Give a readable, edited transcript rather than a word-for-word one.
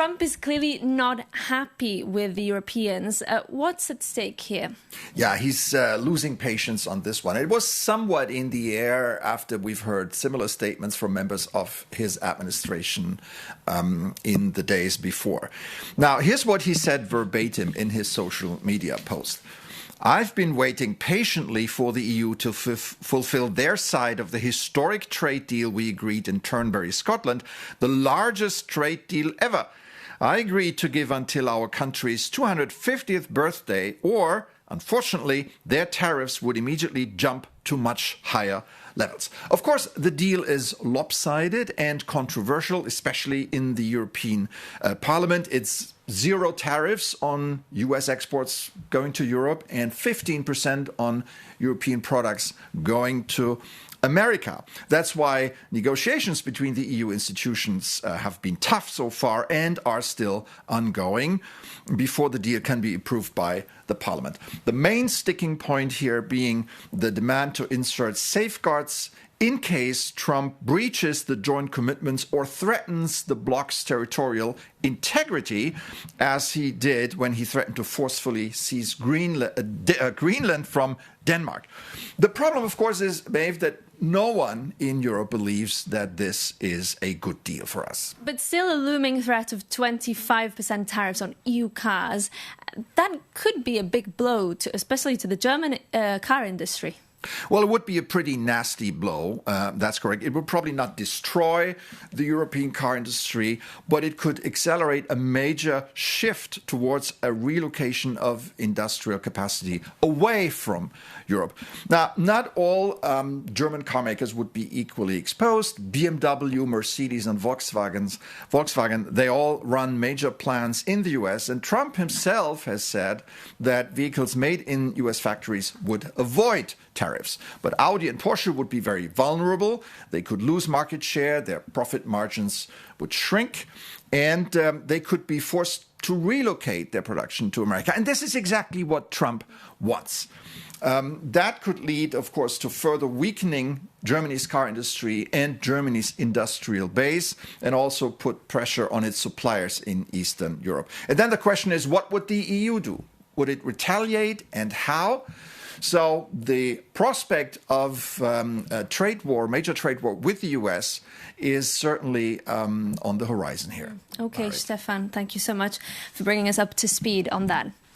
Trump is clearly not happy with the Europeans. What's at stake here? Yeah, he's losing patience on this one. It was somewhat in the air after we've heard similar statements from members of his administration in the days before. Now, here's what he said verbatim in his social media post. I've been waiting patiently for the EU to fulfill their side of the historic trade deal we agreed in Turnberry, Scotland, the largest trade deal ever. I agreed to give until our country's 250th birthday, or, unfortunately, their tariffs would immediately jump to much higher levels. Of course, the deal is lopsided and controversial, especially in the European Parliament. It's 0 tariffs on US exports going to Europe and 15% on European products going to America. That's why negotiations between the EU institutions have been tough so far and are still ongoing before the deal can be approved by the Parliament. The main sticking point here being the demand to insert safeguards in case Trump breaches the joint commitments or threatens the bloc's territorial integrity, as he did when he threatened to forcefully seize Greenland from Denmark. The problem, of course, is, Maeve, that no one in Europe believes that this is a good deal for us. But still a looming threat of 25% tariffs on EU cars. That could be a big blow, especially to the German car industry. Well, it would be a pretty nasty blow. That's correct. It would probably not destroy the European car industry, but it could accelerate a major shift towards a relocation of industrial capacity away from Europe. Now, not all German car makers would be equally exposed. BMW, Mercedes, and Volkswagen, they all run major plants in the US, and Trump himself has said that vehicles made in US factories would avoid tariffs. But Audi and Porsche would be very vulnerable. They could lose market share, their profit margins would shrink, and they could be forced to relocate their production to America. And this is exactly what Trump wants. That could lead, of course, to further weakening Germany's car industry and Germany's industrial base, and also put pressure on its suppliers in Eastern Europe. And then the question is, what would the EU do? Would it retaliate, and how? So the prospect of a trade war, major trade war with the US is certainly on the horizon here. Okay, Stefan, thank you so much for bringing us up to speed on that.